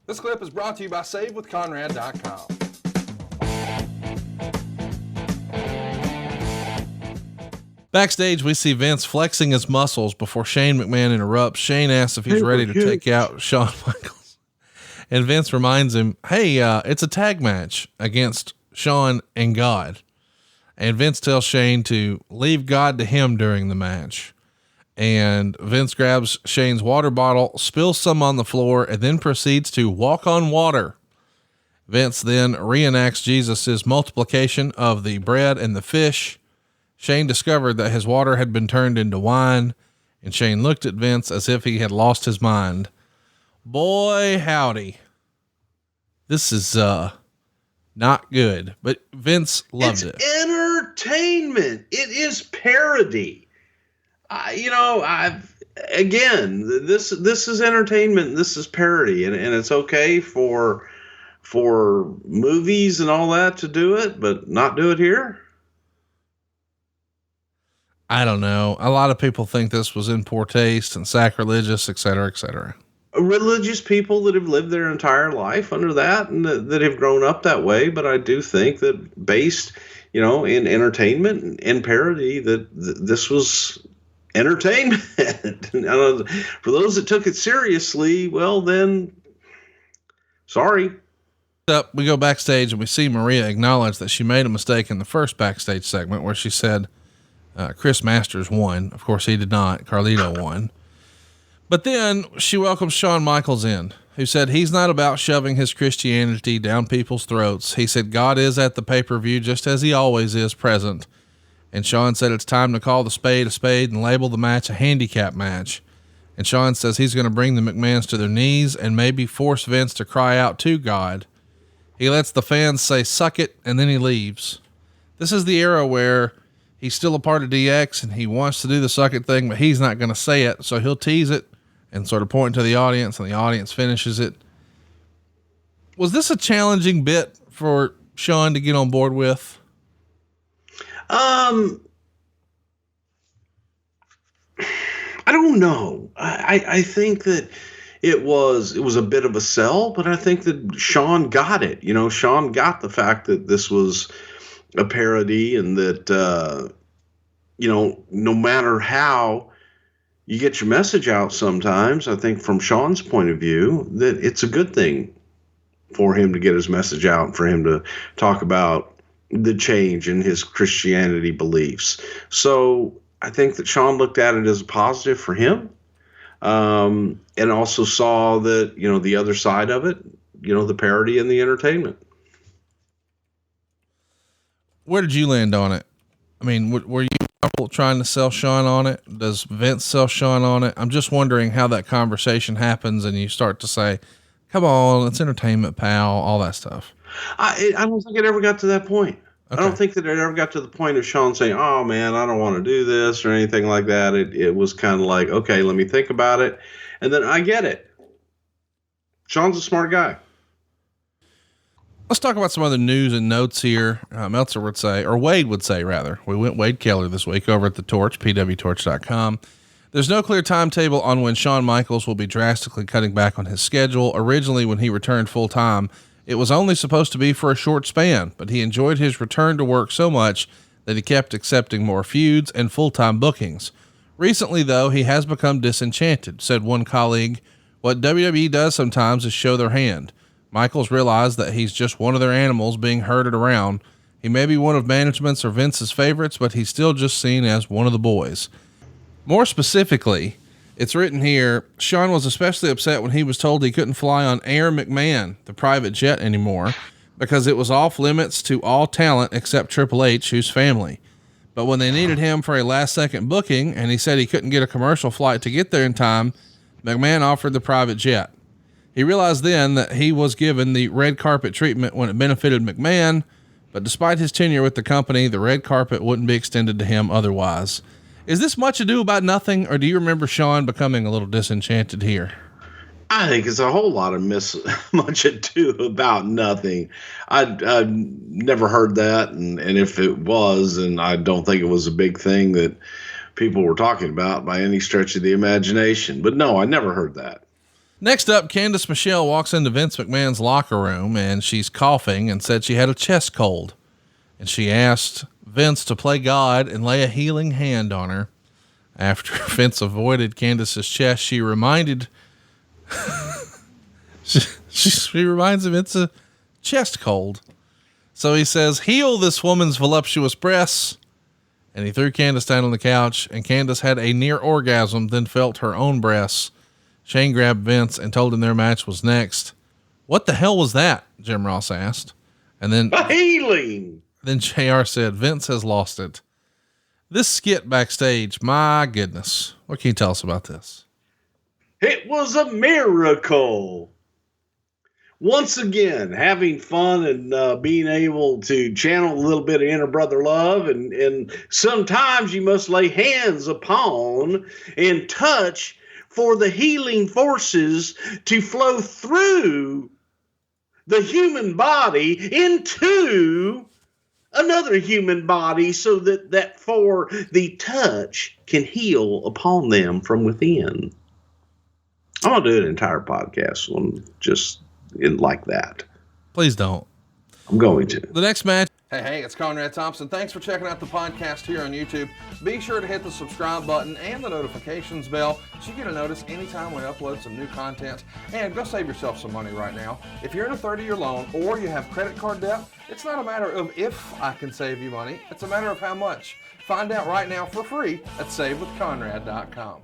This clip is brought to you by SaveWithConrad.com. Backstage, we see Vince flexing his muscles before Shane McMahon interrupts. Shane asks if he's ready to take out Shawn Michaels. And Vince reminds him, hey, it's a tag match against Shawn and God. And Vince tells Shane to leave God to him during the match. And Vince grabs Shane's water bottle, spills some on the floor, and then proceeds to walk on water. Vince then reenacts Jesus' multiplication of the bread and the fish. Shane discovered that his water had been turned into wine, and Shane looked at Vince as if he had lost his mind. Boy, howdy. This is, not good, but Vince loved it. It's entertainment. It is parody. This is entertainment. This is parody, and it's okay for movies and all that to do it, but not do it here. I don't know. A lot of people think this was in poor taste and sacrilegious, et cetera, et cetera. Religious people that have lived their entire life under that and that have grown up that way. But I do think that based, in entertainment and parody, that this was entertainment. For those that took it seriously, well then, sorry. Up, we go backstage and we see Maria acknowledge that she made a mistake in the first backstage segment where she said, Chris Masters won. Of course he did not. Carlito won. But then she welcomes Shawn Michaels in, who said he's not about shoving his Christianity down people's throats. He said God is at the pay-per-view just as he always is present. And Shawn said it's time to call the spade a spade and label the match a handicap match. And Shawn says he's going to bring the McMahons to their knees and maybe force Vince to cry out to God. He lets the fans say suck it, and then he leaves. This is the era where he's still a part of DX and he wants to do the suck it thing, but he's not going to say it. So he'll tease it and sort of point to the audience, and the audience finishes it. Was this a challenging bit for Shawn to get on board with? I don't know. I think that it was a bit of a sell, but I think that Shawn got it. Shawn got the fact that this was a parody and that, no matter how you get your message out sometimes, I think from Shawn's point of view, that it's a good thing for him to get his message out and for him to talk about the change in his Christianity beliefs. So I think that Shawn looked at it as a positive for him. And also saw that, the other side of it, the parody and the entertainment. Where did you land on it? I mean, were you trying to sell Shawn on it? Does Vince sell Shawn on it? I'm just wondering how that conversation happens and you start to say, come on, it's entertainment, pal, all that stuff. I don't think it ever got to that point. Okay. I don't think that it ever got to the point of Shawn saying, oh man, I don't want to do this or anything like that. It was kind of like, okay, let me think about it. And then I get it. Shawn's a smart guy. Let's talk about some other news and notes here. Meltzer would say, or Wade would say rather, we went Wade Keller this week over at the Torch, pwtorch.com. There's no clear timetable on when Shawn Michaels will be drastically cutting back on his schedule. Originally, when he returned full time, it was only supposed to be for a short span, but he enjoyed his return to work so much that he kept accepting more feuds and full-time bookings. Recently, though, he has become disenchanted, said one colleague. What WWE does sometimes is show their hand. Michaels realized that he's just one of their animals being herded around. He may be one of management's or Vince's favorites, but he's still just seen as one of the boys. More specifically, it's written here, Shawn was especially upset when he was told he couldn't fly on Air McMahon, the private jet, anymore, because it was off limits to all talent except Triple H, who's family. But when they needed him for a last-second booking, and he said he couldn't get a commercial flight to get there in time, McMahon offered the private jet. He realized then that he was given the red carpet treatment when it benefited McMahon, but despite his tenure with the company, the red carpet wouldn't be extended to him otherwise. Is this much ado about nothing, or do you remember Shawn becoming a little disenchanted here? I think it's a whole lot of much ado about nothing. I've never heard that, and if it was, and I don't think it was a big thing that people were talking about by any stretch of the imagination. But no, I never heard that. Next up, Candice Michelle walks into Vince McMahon's locker room and she's coughing and said she had a chest cold. And she asked Vince to play God and lay a healing hand on her. After Vince avoided Candice's chest, she reminded she reminds him it's a chest cold. So he says, heal this woman's voluptuous breasts. And he threw Candice down on the couch, and Candice had a near orgasm, then felt her own breasts. Shane grabbed Vince and told him their match was next. What the hell was that? Jim Ross asked. And then a healing. Then JR said, Vince has lost it. This skit backstage, my goodness. What can you tell us about this? It was a miracle. Once again, having fun and being able to channel a little bit of inner brother love. And sometimes you must lay hands upon and touch for the healing forces to flow through the human body into another human body so that for the touch can heal upon them from within. I'm going to do an entire podcast on just like that. Please don't. I'm going to. The next match. Hey, it's Conrad Thompson. Thanks for checking out the podcast here on YouTube. Be sure to hit the subscribe button and the notifications bell so you get a notice anytime we upload some new content. And go save yourself some money right now. If you're in a 30-year loan or you have credit card debt, it's not a matter of if I can save you money. It's a matter of how much. Find out right now for free at SaveWithConrad.com.